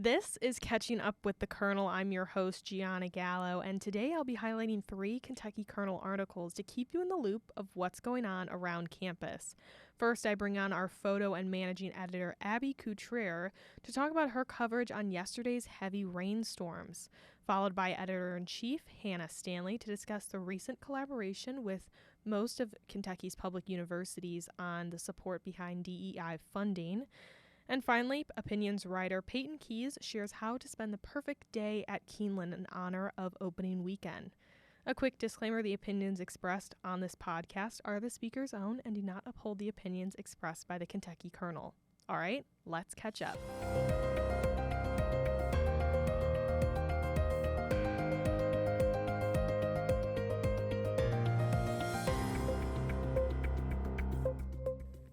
This is Catching Up with the Kernel. I'm your host, Giana Gallo, and today I'll be highlighting 3 Kentucky Kernel articles to keep you in the loop of what's going on around campus. First, I bring on our photo and managing editor, Abbey, Cutrer, to talk about her coverage on yesterday's heavy rainstorms, followed by Editor-in-Chief Hannah Stanley to discuss the recent collaboration with most of Kentucky's public universities on the support behind DEI funding. And finally, Opinions writer Peyton Keyes shares how to spend the perfect day at Keeneland in honor of opening weekend. A quick disclaimer, the opinions expressed on this podcast are the speaker's own and do not uphold the opinions expressed by the Kentucky Kernel. All right, let's catch up.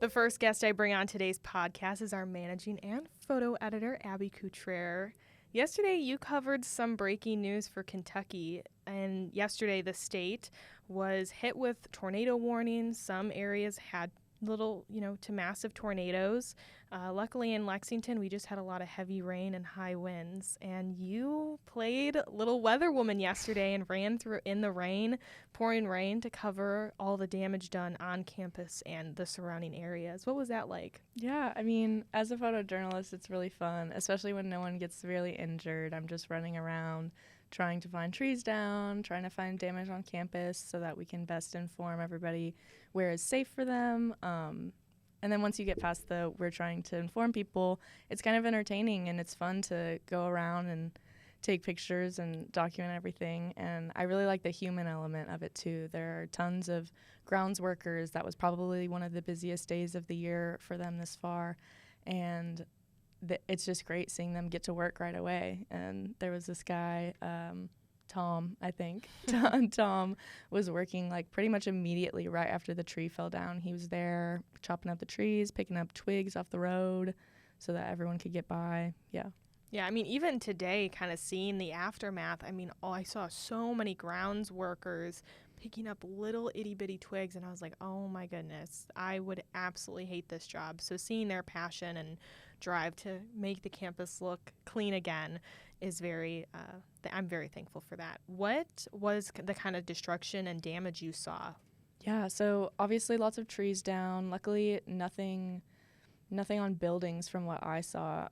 The first guest I bring on today's podcast is our managing and photo editor, Abbey Cutrer. Yesterday, you covered some breaking news for Kentucky, and yesterday the state was hit with tornado warnings. Some areas had little, to massive tornadoes. Luckily in Lexington, we just had a lot of heavy rain and high winds, and you played little weather woman yesterday and ran through in the rain, pouring rain, to cover all the damage done on campus and the surrounding areas. What was that like? Yeah, as a photojournalist, it's really fun, especially when no one gets severely injured. I'm just running around trying to find trees down, trying to find damage on campus so that we can best inform everybody where is safe for them. And then once you get past we're trying to inform people, it's kind of entertaining and it's fun to go around and take pictures and document everything. And I really like the human element of it too. There are tons of grounds workers. That was probably one of the busiest days of the year for them this far. And it's just great seeing them get to work right away. And there was this guy, Tom, I think. Tom was working pretty much immediately right after the tree fell down. He was there chopping up the trees, picking up twigs off the road so that everyone could get by. Yeah. Yeah, even today, kind of seeing the aftermath, I saw so many grounds workers picking up little itty-bitty twigs, and I was like, oh my goodness, I would absolutely hate this job. So seeing their passion and drive to make the campus look clean again is I'm very thankful for that. What was the kind of destruction and damage you saw? Yeah, so obviously lots of trees down. Luckily, nothing on buildings from what I saw.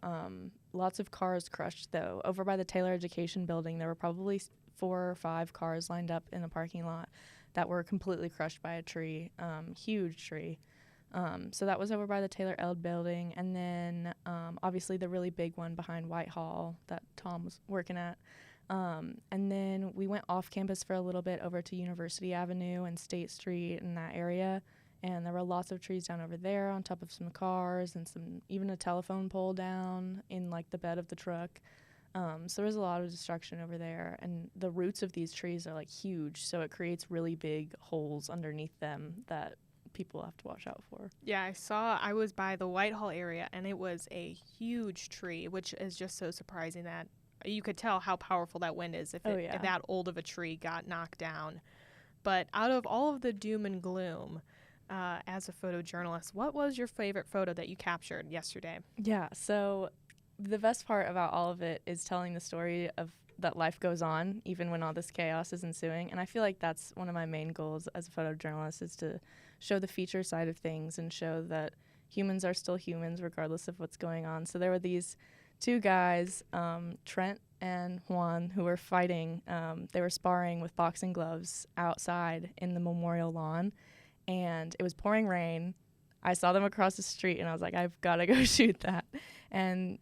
Lots of cars crushed, though. Over by the Taylor Education building, there were probably 4 or 5 cars lined up in the parking lot that were completely crushed by a tree, huge tree. So that was over by the Taylor Eld building. And then obviously the really big one behind Whitehall that Tom was working at. And then we went off campus for a little bit over to University Avenue and State Street in that area. And there were lots of trees down over there on top of some cars and even a telephone pole down in the bed of the truck. So there was a lot of destruction over there. And the roots of these trees are huge. So it creates really big holes underneath them that people have to watch out for. Yeah, I was by the Whitehall area, and it was a huge tree, which is just so surprising that you could tell how powerful that wind is if that old of a tree got knocked down. But out of all of the doom and gloom, as a photojournalist, what was your favorite photo that you captured yesterday? Yeah, so the best part about all of it is telling the story of that life goes on even when all this chaos is ensuing. And I feel like that's one of my main goals as a photojournalist, is to show the feature side of things and show that humans are still humans regardless of what's going on. So there were these 2 guys, Trent and Juan, who were fighting. They were sparring with boxing gloves outside in the memorial lawn, and it was pouring rain. I saw them across the street, and I was like, I've got to go shoot that. And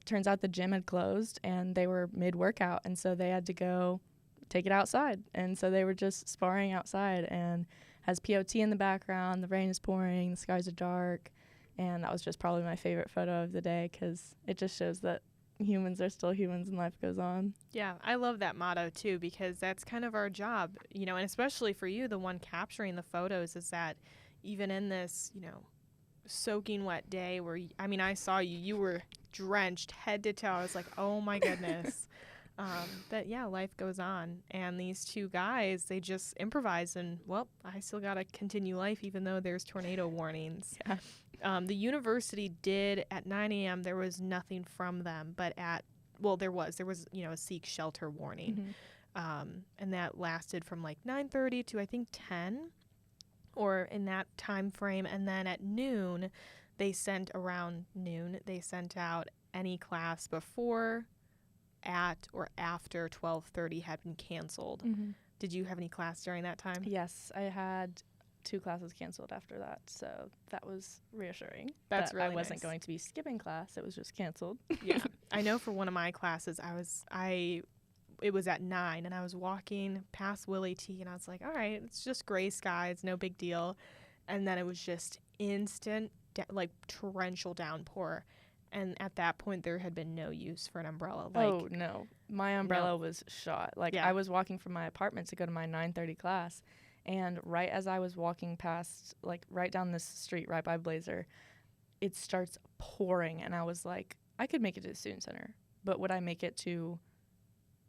turns out the gym had closed, and they were mid-workout, and so they had to go take it outside. And so they were just sparring outside, and has POT in the background, the rain is pouring, the skies are dark, and that was just probably my favorite photo of the day because it just shows that humans are still humans and life goes on. Yeah, I love that motto too, because that's kind of our job, and especially for you, the one capturing the photos, is that even in this, soaking wet day where, I saw you were drenched head to toe. I was like, oh my goodness. But yeah, life goes on. And these two guys, they just improvise and, well, I still got to continue life even though there's tornado warnings. Yeah. The university did, at 9 a.m., there was nothing from them, but there was, a seek shelter warning. Mm-hmm. And that lasted from like 9:30 to I think 10 or in that time frame. And then at noon, they sent out any class before, at, or after 12:30 had been canceled. Mm-hmm. Did you have any class during that time? Yes, I had 2 classes canceled after that, so that was reassuring. That's really I wasn't nice. going to be skipping class; it was just canceled. Yeah, I know for one of my classes, it was at 9, and I was walking past Willie T, and I was like, all right, it's just gray skies, no big deal. And then it was just instant, torrential downpour. And at that point, there had been no use for an umbrella. Oh, no. My umbrella was shot. I was walking from my apartment to go to my 9:30 class, and right as I was walking past, right down this street, right by Blazer, it starts pouring, and I was like, I could make it to the Student Center, but would I make it to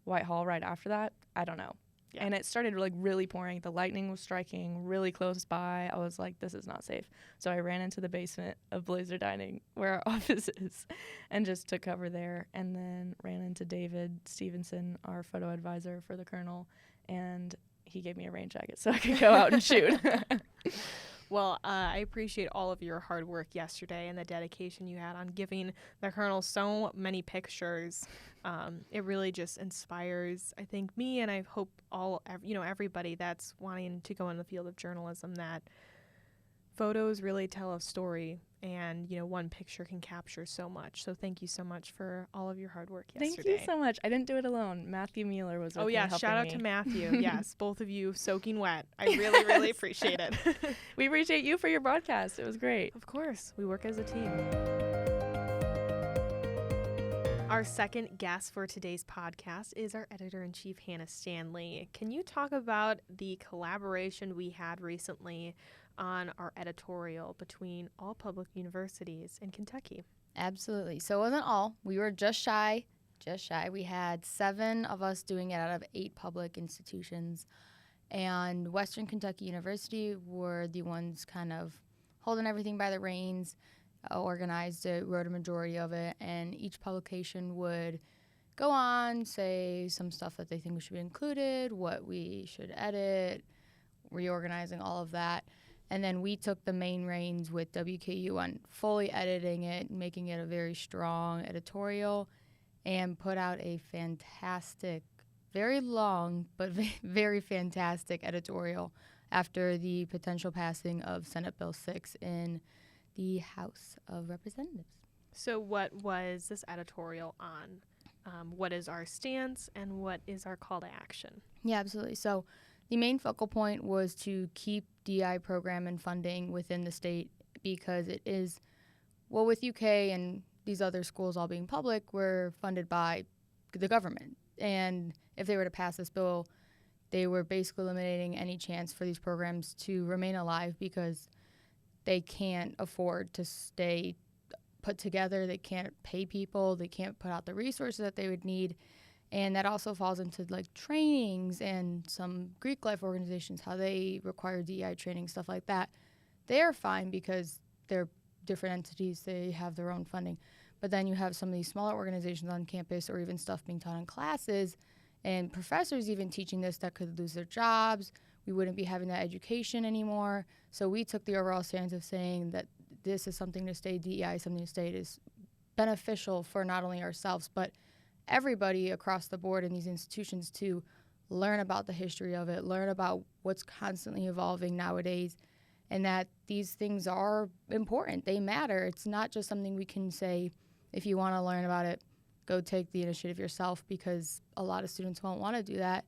Whitehall right after that? I don't know. Yeah. And it started really pouring. The lightning was striking really close by. I was like, this is not safe. So I ran into the basement of Blazer Dining where our office is and just took cover there, and then ran into David Stevenson, our photo advisor for the Kernel, and he gave me a rain jacket so I could go out and shoot. Well, I appreciate all of your hard work yesterday and the dedication you had on giving the Kernel so many pictures. It really just inspires, I think, me, and I hope everybody that's wanting to go in the field of journalism, that photos really tell a story, and one picture can capture so much. So thank you so much for all of your hard work yesterday. Thank you so much. I didn't do it alone. Matthew Mueller was with me helping me. Shout out to Matthew. Yes, both of you soaking wet. I really, really appreciate it. We appreciate you for your broadcast. It was great. Of course. We work as a team. Our second guest for today's podcast is our Editor-in-Chief Hannah Stanley. Can you talk about the collaboration we had recently on our editorial between all public universities in Kentucky? Absolutely. So it wasn't all. We were just shy. We had 7 of us doing it out of 8 public institutions. And Western Kentucky University were the ones kind of holding everything by the reins, organized it, wrote a majority of it, and each publication would go on, say some stuff that they think should be included, what we should edit, reorganizing all of that. And then we took the main reins with WKU on fully editing it, making it a very strong editorial, and put out a fantastic, very long, but very fantastic editorial after the potential passing of Senate Bill 6 in the House of Representatives. So what was this editorial on? What is our stance, and what is our call to action? Yeah, absolutely. So the main focal point was to keep DEI program and funding within the state, because it is, well, with UK and these other schools all being public, we're funded by the government. And if they were to pass this bill, they were basically eliminating any chance for these programs to remain alive, because they can't afford to stay put together. They can't pay people. They can't put out the resources that they would need. And that also falls into trainings and some Greek life organizations, how they require DEI training, stuff like that. They're fine because they're different entities. They have their own funding. But then you have some of these smaller organizations on campus, or even stuff being taught in classes, and professors even teaching this that could lose their jobs. We wouldn't be having that education anymore. So we took the overall stance of saying that this is something to stay, DEI is something to stay. It is beneficial for not only ourselves, but everybody across the board in these institutions to learn about the history of it, learn about what's constantly evolving nowadays, and that these things are important. They matter. It's not just something we can say, if you want to learn about it, go take the initiative yourself, because a lot of students won't want to do that.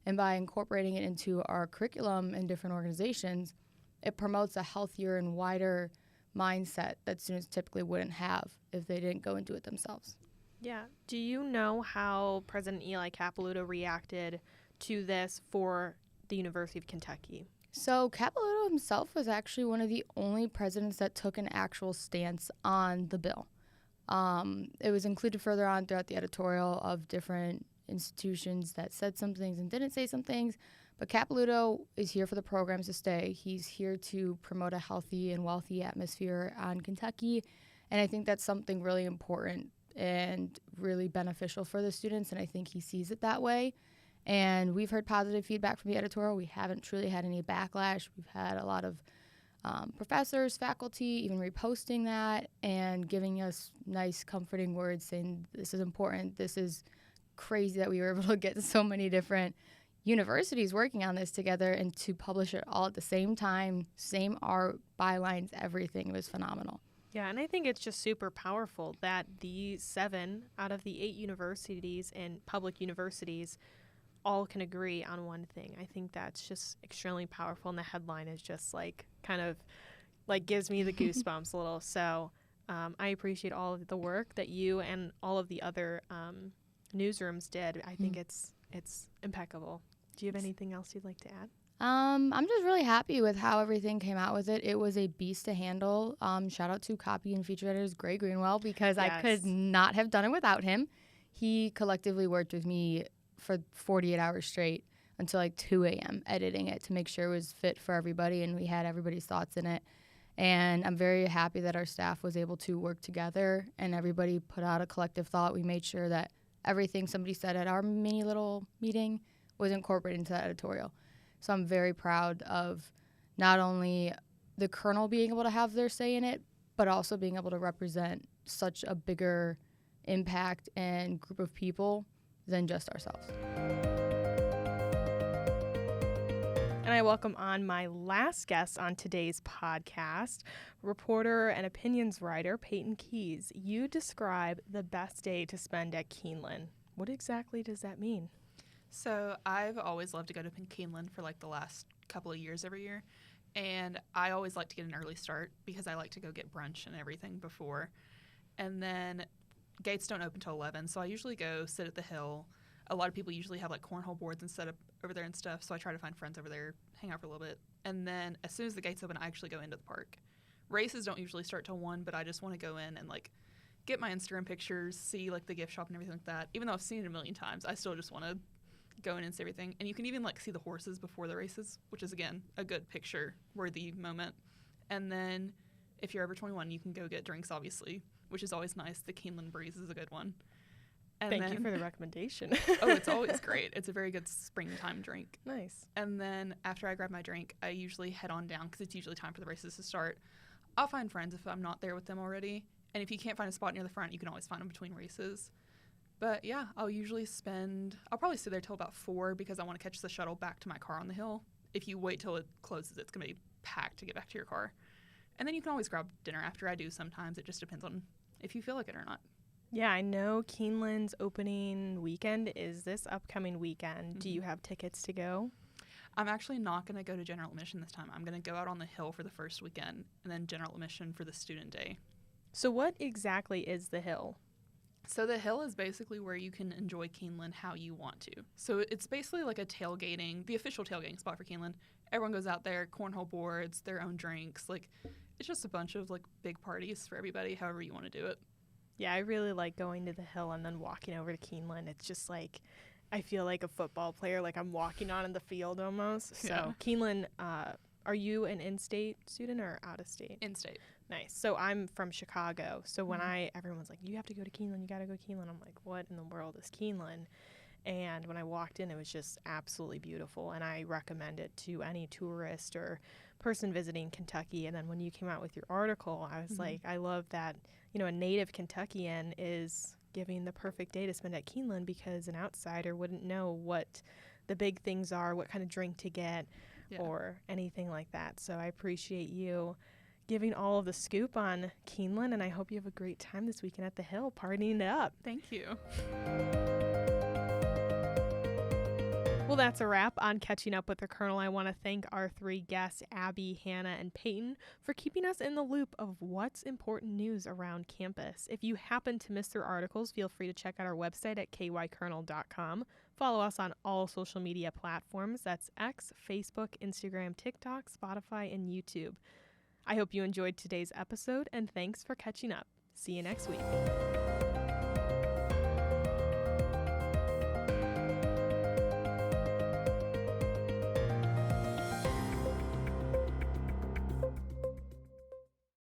And by incorporating it into our curriculum in different organizations, it promotes a healthier and wider mindset that students typically wouldn't have if they didn't go and do it themselves. Yeah. Do you know how President Eli Capilouto reacted to this for the University of Kentucky? So Capilouto himself was actually one of the only presidents that took an actual stance on the bill. It was included further on throughout the editorial of different institutions that said some things and didn't say some things. But Capilouto is here for the programs to stay. He's here to promote a healthy and wealthy atmosphere on Kentucky. And I think that's something really important and really beneficial for the students. And I think he sees it that way. And we've heard positive feedback from the editorial. We haven't truly had any backlash. We've had a lot of professors, faculty, even reposting that and giving us nice, comforting words saying this is important. This is crazy that we were able to get so many different universities working on this together and to publish it all at the same time, same art, bylines, everything. It was phenomenal. Yeah, and I think it's just super powerful that the 7 out of the 8 universities and public universities all can agree on one thing. I think that's just extremely powerful, and the headline is just like kind of like gives me the goosebumps a little. So I appreciate all of the work that you and all of the other newsrooms did. I think it's impeccable. Do you have anything else you'd like to add? I'm just really happy with how everything came out with it. It was a beast to handle. Shout out to copy and feature editors Greg Greenwell because Yes. I could not have done it without him. He collectively worked with me for 48 hours straight until like 2 a.m. editing it to make sure it was fit for everybody and we had everybody's thoughts in it. And I'm very happy that our staff was able to work together and everybody put out a collective thought. We made sure that everything somebody said at our mini little meeting was incorporated into that editorial. So I'm very proud of not only the Kernel being able to have their say in it, but also being able to represent such a bigger impact and group of people than just ourselves. And I welcome on my last guest on today's podcast, reporter and opinions writer Peyton Keyes. You describe the best day to spend at Keeneland. What exactly does that mean? So I've always loved to go to Keeneland for like the last couple of years every year. And I always like to get an early start because I like to go get brunch and everything before. And then gates don't open till 11, so I usually go sit at the hill. A lot of people usually have like cornhole boards and set up over there and stuff, so I try to find friends over there, hang out for a little bit. And then as soon as the gates open, I actually go into the park. Races don't usually start till 1, but I just want to go in and like get my Instagram pictures, see like the gift shop and everything like that. Even though I've seen it a million times, I still just want to go in and see everything. And you can even like see the horses before the races, which is again a good picture worthy moment. And then if you're over 21, you can go get drinks, obviously, which is always nice. The Keeneland Breeze is a good one. And Thank you for the recommendation. Oh, it's always great. It's a very good springtime drink. Nice. And then after I grab my drink, I usually head on down because it's usually time for the races to start. I'll find friends if I'm not there with them already. And if you can't find a spot near the front, you can always find them between races. But yeah, I'll probably sit there till about 4 because I want to catch the shuttle back to my car on the hill. If you wait till it closes, it's going to be packed to get back to your car. And then you can always grab dinner after. I do sometimes. It just depends on if you feel like it or not. Yeah, I know Keeneland's opening weekend is this upcoming weekend. Mm-hmm. Do you have tickets to go? I'm actually not going to go to general admission this time. I'm going to go out on the hill for the first weekend and then general admission for the student day. So what exactly is the hill? So the hill is basically where you can enjoy Keeneland how you want to. So it's basically like the official tailgating spot for Keeneland. Everyone goes out there, cornhole boards, their own drinks. Like, it's just a bunch of like big parties for everybody, however you want to do it. Yeah, I really like going to the hill and then walking over to Keeneland. It's just like, I feel like a football player, like I'm walking on in the field almost. So Yeah. Keeneland, are you an in-state student or out-of-state? In-state. Nice. So I'm from Chicago. So when everyone's like, you have to go to Keeneland, you got to go to Keeneland. I'm like, what in the world is Keeneland? And when I walked in, it was just absolutely beautiful. And I recommend it to any tourist or person visiting Kentucky. And then when you came out with your article, I was like, I love that, a native Kentuckian is giving the perfect day to spend at Keeneland because an outsider wouldn't know what the big things are, what kind of drink to get or anything like that. So I appreciate you giving all of the scoop on Keeneland, and I hope you have a great time this weekend at the Hill, partying it up. Thank you. Well, that's a wrap on Catching Up with the Kernel. I want to thank our 3 guests, Abbey, Hannah, and Peyton, for keeping us in the loop of what's important news around campus. If you happen to miss their articles, feel free to check out our website at kykernel.com. Follow us on all social media platforms. That's X, Facebook, Instagram, TikTok, Spotify, and YouTube. I hope you enjoyed today's episode, and thanks for catching up. See you next week.